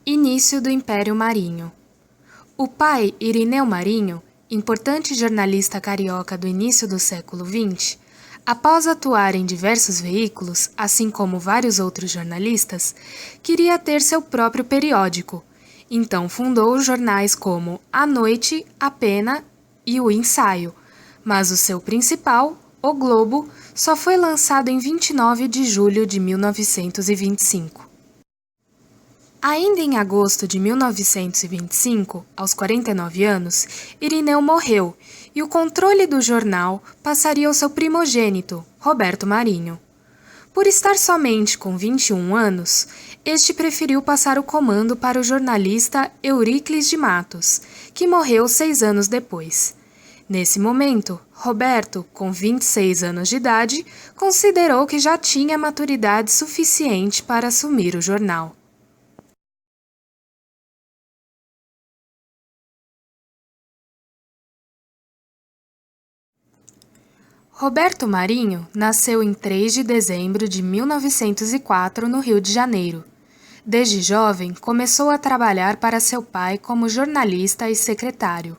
Início do Império Marinho. O pai, Irineu Marinho, importante jornalista carioca do início do século XX, após atuar em diversos veículos, assim como vários outros jornalistas, queria ter seu próprio periódico. Então fundou jornais como A Noite, A Pena e O Ensaio, mas o seu principal, O Globo, só foi lançado em 29 de julho de 1925. Ainda em agosto de 1925, aos 49 anos, Irineu morreu e o controle do jornal passaria ao seu primogênito, Roberto Marinho. Por estar somente com 21 anos, este preferiu passar o comando para o jornalista Euríclides de Matos, que morreu 6 anos depois. Nesse momento, Roberto, com 26 anos de idade, considerou que já tinha maturidade suficiente para assumir o jornal. Roberto Marinho nasceu em 3 de dezembro de 1904 no Rio de Janeiro. Desde jovem, começou a trabalhar para seu pai como jornalista e secretário.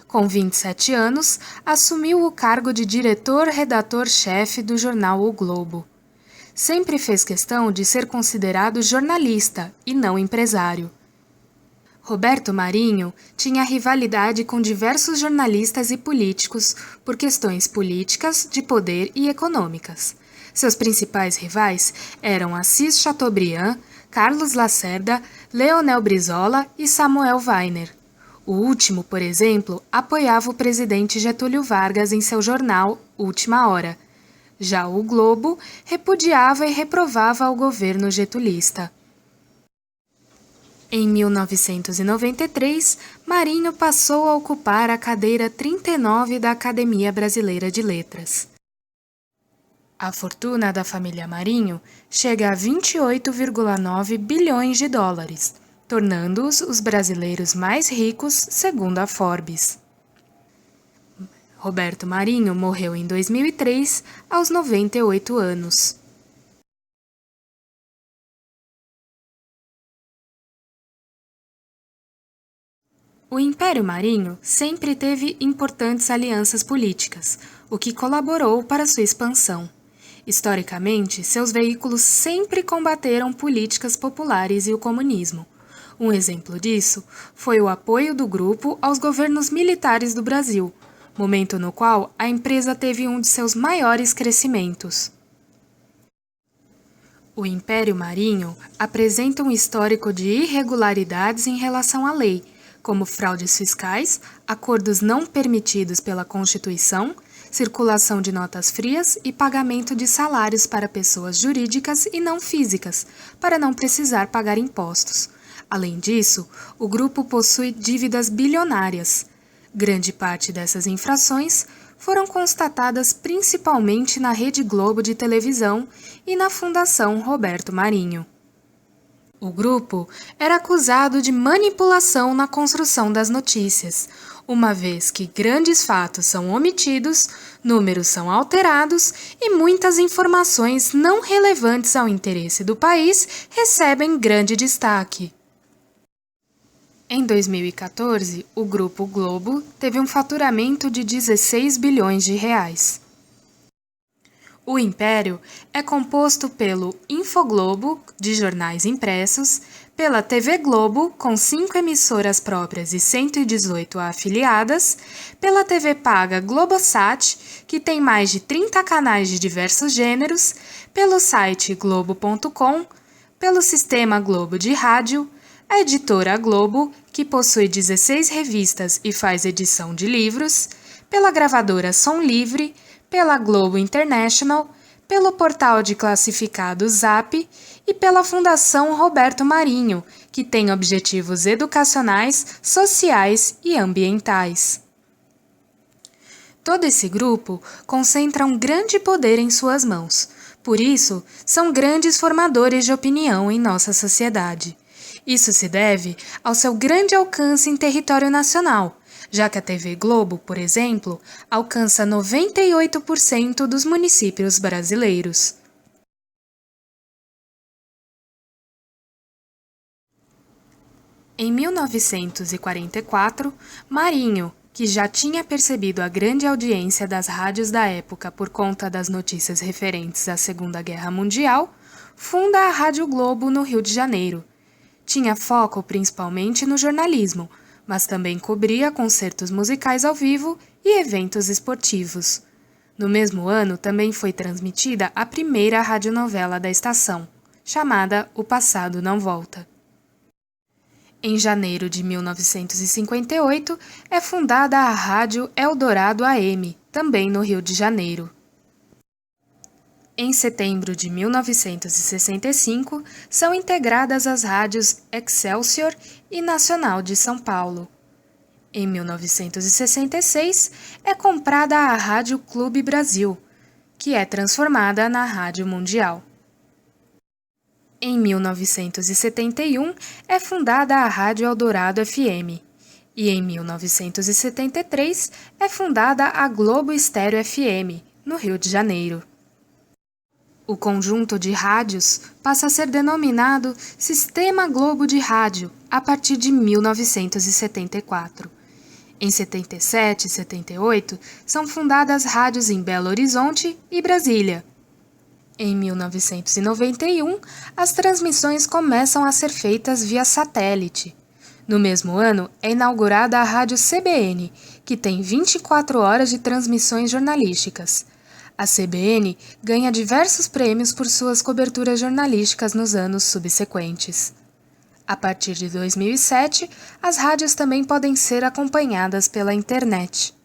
Com 27 anos, assumiu o cargo de diretor-redator-chefe do jornal O Globo. Sempre fez questão de ser considerado jornalista e não empresário. Roberto Marinho tinha rivalidade com diversos jornalistas e políticos por questões políticas, de poder e econômicas. Seus principais rivais eram Assis Chateaubriand, Carlos Lacerda, Leonel Brizola e Samuel Weiner. O último, por exemplo, apoiava o presidente Getúlio Vargas em seu jornal Última Hora. Já o Globo repudiava e reprovava o governo getulista. Em 1993, Marinho passou a ocupar a cadeira 39 da Academia Brasileira de Letras. A fortuna da família Marinho chega a 28,9 bilhões de dólares, tornando-os os brasileiros mais ricos, segundo a Forbes. Roberto Marinho morreu em 2003, aos 98 anos. O Império Marinho sempre teve importantes alianças políticas, o que colaborou para sua expansão. Historicamente, seus veículos sempre combateram políticas populares e o comunismo. Um exemplo disso foi o apoio do grupo aos governos militares do Brasil, momento no qual a empresa teve um de seus maiores crescimentos. O Império Marinho apresenta um histórico de irregularidades em relação à lei, como fraudes fiscais, acordos não permitidos pela Constituição, circulação de notas frias e pagamento de salários para pessoas jurídicas e não físicas, para não precisar pagar impostos. Além disso, o grupo possui dívidas bilionárias. Grande parte dessas infrações foram constatadas principalmente na Rede Globo de televisão e na Fundação Roberto Marinho. O grupo era acusado de manipulação na construção das notícias, uma vez que grandes fatos são omitidos, números são alterados e muitas informações não relevantes ao interesse do país recebem grande destaque. Em 2014, o Grupo Globo teve um faturamento de 16 bilhões de reais. O Império é composto pelo Infoglobo, de jornais impressos, pela TV Globo, com 5 emissoras próprias e 118 afiliadas, pela TV paga Globosat, que tem mais de 30 canais de diversos gêneros, pelo site globo.com, pelo Sistema Globo de Rádio, a editora Globo, que possui 16 revistas e faz edição de livros, pela gravadora Som Livre, pela Globo International, pelo portal de classificados Zap e pela Fundação Roberto Marinho, que tem objetivos educacionais, sociais e ambientais. Todo esse grupo concentra um grande poder em suas mãos, por isso são grandes formadores de opinião em nossa sociedade. Isso se deve ao seu grande alcance em território nacional, já que a TV Globo, por exemplo, alcança 98% dos municípios brasileiros. Em 1944, Marinho, que já tinha percebido a grande audiência das rádios da época por conta das notícias referentes à Segunda Guerra Mundial, funda a Rádio Globo no Rio de Janeiro. Tinha foco principalmente no jornalismo, mas também cobria concertos musicais ao vivo e eventos esportivos. No mesmo ano, também foi transmitida a primeira radionovela da estação, chamada O Passado Não Volta. Em janeiro de 1958, é fundada a Rádio Eldorado AM, também no Rio de Janeiro. Em setembro de 1965, são integradas as rádios Excelsior e Nacional de São Paulo. Em 1966, é comprada a Rádio Clube Brasil, que é transformada na Rádio Mundial. Em 1971, é fundada a Rádio Eldorado FM, e em 1973 é fundada a Globo Estéreo FM, no Rio de Janeiro. O conjunto de rádios passa a ser denominado Sistema Globo de Rádio a partir de 1974. Em 77 e 78, são fundadas rádios em Belo Horizonte e Brasília. Em 1991, as transmissões começam a ser feitas via satélite. No mesmo ano, é inaugurada a Rádio CBN, que tem 24 horas de transmissões jornalísticas. A CBN ganha diversos prêmios por suas coberturas jornalísticas nos anos subsequentes. A partir de 2007, as rádios também podem ser acompanhadas pela internet.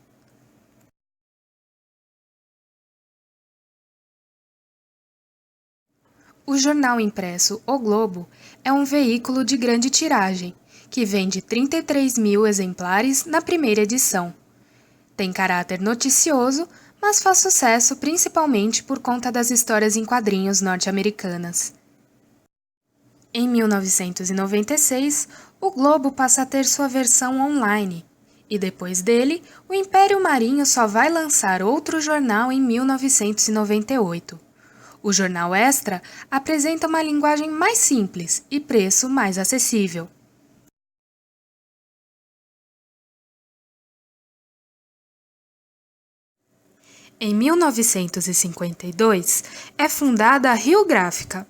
O jornal impresso O Globo é um veículo de grande tiragem, que vende 33 mil exemplares na primeira edição. Tem caráter noticioso, mas faz sucesso principalmente por conta das histórias em quadrinhos norte-americanas. Em 1996, o Globo passa a ter sua versão online, e depois dele, o Império Marinho só vai lançar outro jornal em 1998. O Jornal Extra apresenta uma linguagem mais simples e preço mais acessível. Em 1952, é fundada a Rio Gráfica.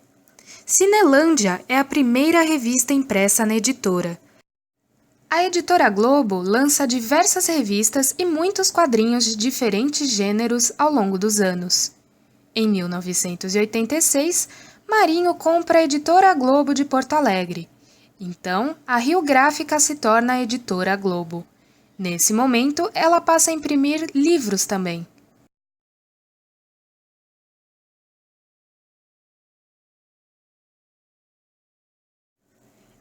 Cinelândia é a primeira revista impressa na editora. A editora Globo lança diversas revistas e muitos quadrinhos de diferentes gêneros ao longo dos anos. Em 1986, Marinho compra a editora Globo de Porto Alegre. Então, a Rio Gráfica se torna a editora Globo. Nesse momento, ela passa a imprimir livros também.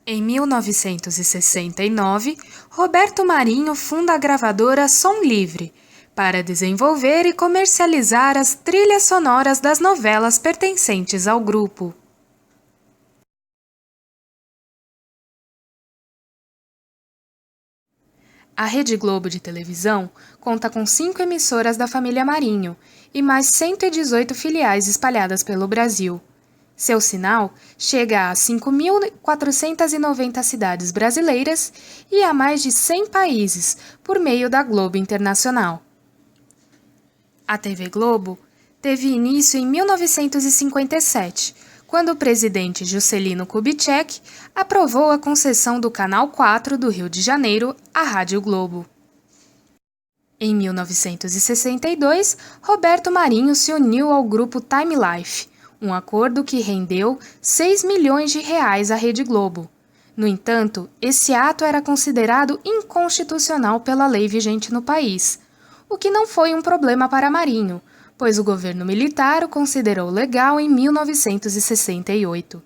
Em 1969, Roberto Marinho funda a gravadora Som Livre, para desenvolver e comercializar as trilhas sonoras das novelas pertencentes ao grupo. A Rede Globo de televisão conta com 5 emissoras da família Marinho e mais 118 filiais espalhadas pelo Brasil. Seu sinal chega a 5.490 cidades brasileiras e a mais de 100 países por meio da Globo Internacional. A TV Globo teve início em 1957, quando o presidente Juscelino Kubitschek aprovou a concessão do Canal 4 do Rio de Janeiro à Rádio Globo. Em 1962, Roberto Marinho se uniu ao grupo Time Life, um acordo que rendeu 6 milhões de reais à Rede Globo. No entanto, esse ato era considerado inconstitucional pela lei vigente no país, o que não foi um problema para Marinho, pois o governo militar o considerou legal em 1968.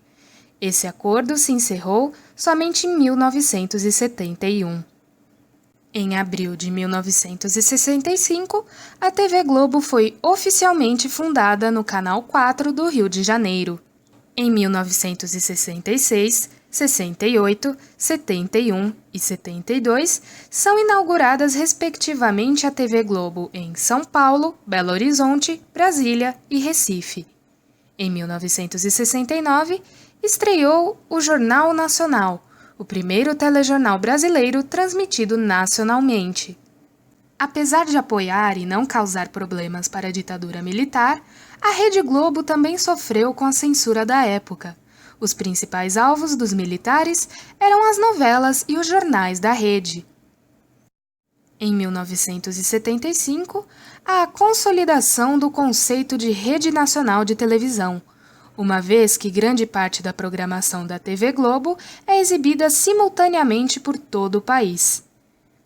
Esse acordo se encerrou somente em 1971. Em abril de 1965, a TV Globo foi oficialmente fundada no Canal 4 do Rio de Janeiro. Em 1966, 68, 71 e 72, são inauguradas respectivamente a TV Globo em São Paulo, Belo Horizonte, Brasília e Recife. Em 1969, estreou o Jornal Nacional, o primeiro telejornal brasileiro transmitido nacionalmente. Apesar de apoiar e não causar problemas para a ditadura militar, a Rede Globo também sofreu com a censura da época. Os principais alvos dos militares eram as novelas e os jornais da rede. Em 1975, há a consolidação do conceito de Rede Nacional de Televisão, uma vez que grande parte da programação da TV Globo é exibida simultaneamente por todo o país.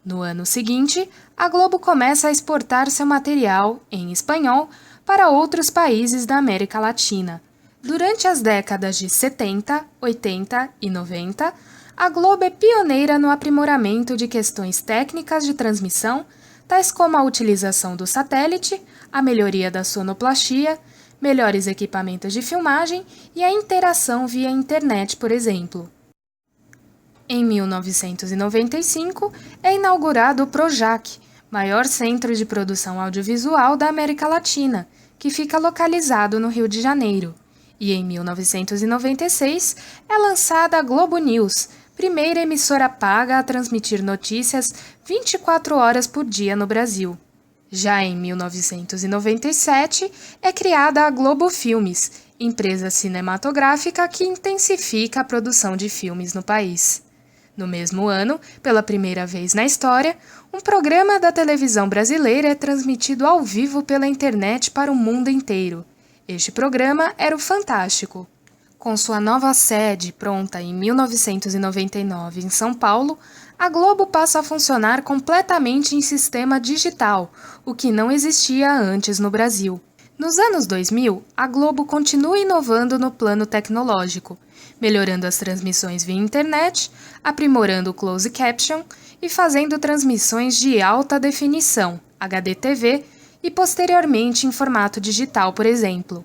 No ano seguinte, a Globo começa a exportar seu material, em espanhol, para outros países da América Latina. Durante as décadas de 70, 80 e 90, a Globo é pioneira no aprimoramento de questões técnicas de transmissão, tais como a utilização do satélite, a melhoria da sonoplastia, melhores equipamentos de filmagem e a interação via internet, por exemplo. Em 1995, é inaugurado o Projac, maior centro de produção audiovisual da América Latina, que fica localizado no Rio de Janeiro. E em 1996, é lançada a Globo News, primeira emissora paga a transmitir notícias 24 horas por dia no Brasil. Já em 1997, é criada a Globo Filmes, empresa cinematográfica que intensifica a produção de filmes no país. No mesmo ano, pela primeira vez na história, um programa da televisão brasileira é transmitido ao vivo pela internet para o mundo inteiro. Este programa era o Fantástico. Com sua nova sede pronta em 1999 em São Paulo, a Globo passa a funcionar completamente em sistema digital, o que não existia antes no Brasil. Nos anos 2000, a Globo continua inovando no plano tecnológico, melhorando as transmissões via internet, aprimorando o closed caption e fazendo transmissões de alta definição, HDTV, e posteriormente em formato digital, por exemplo.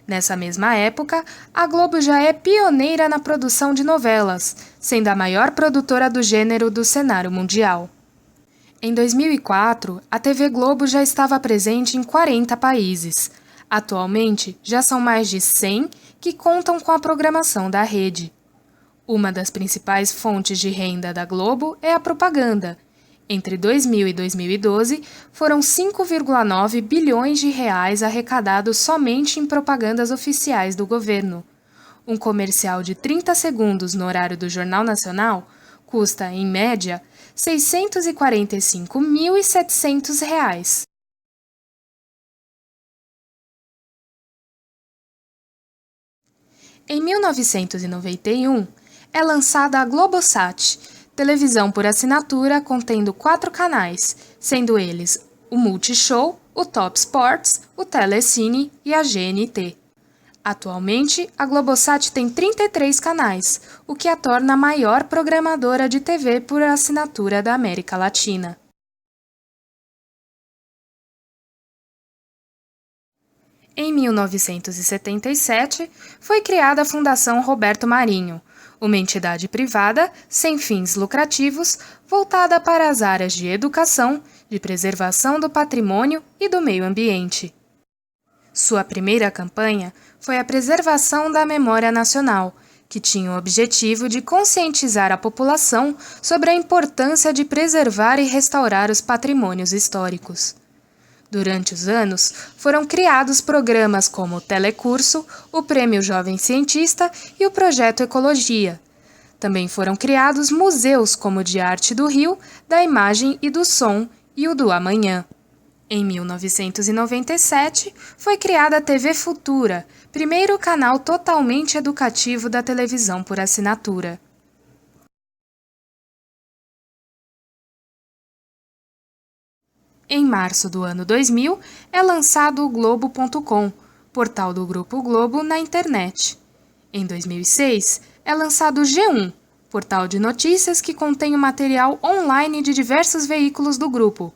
Nessa mesma época, a Globo já é pioneira na produção de novelas, sendo a maior produtora do gênero do cenário mundial. Em 2004, a TV Globo já estava presente em 40 países. Atualmente, já são mais de 100 que contam com a programação da rede. Uma das principais fontes de renda da Globo é a propaganda. Entre 2000 e 2012, foram 5,9 bilhões de reais arrecadados somente em propagandas oficiais do governo. Um comercial de 30 segundos no horário do Jornal Nacional custa, em média, R$ 645.700. Em 1991, é lançada a Globosat, televisão por assinatura contendo 4 canais, sendo eles o Multishow, o Top Sports, o Telecine e a GNT. Atualmente, a Globosat tem 33 canais, o que a torna a maior programadora de TV por assinatura da América Latina. Em 1977, foi criada a Fundação Roberto Marinho, uma entidade privada, sem fins lucrativos, voltada para as áreas de educação, de preservação do patrimônio e do meio ambiente. Sua primeira campanha foi a preservação da memória nacional, que tinha o objetivo de conscientizar a população sobre a importância de preservar e restaurar os patrimônios históricos. Durante os anos, foram criados programas como o Telecurso, o Prêmio Jovem Cientista e o Projeto Ecologia. Também foram criados museus como o de Arte do Rio, da Imagem e do Som e o do Amanhã. Em 1997, foi criada a TV Futura, primeiro canal totalmente educativo da televisão por assinatura. Em março do ano 2000, é lançado o Globo.com, portal do Grupo Globo na internet. Em 2006, é lançado o G1, portal de notícias que contém o material online de diversos veículos do grupo,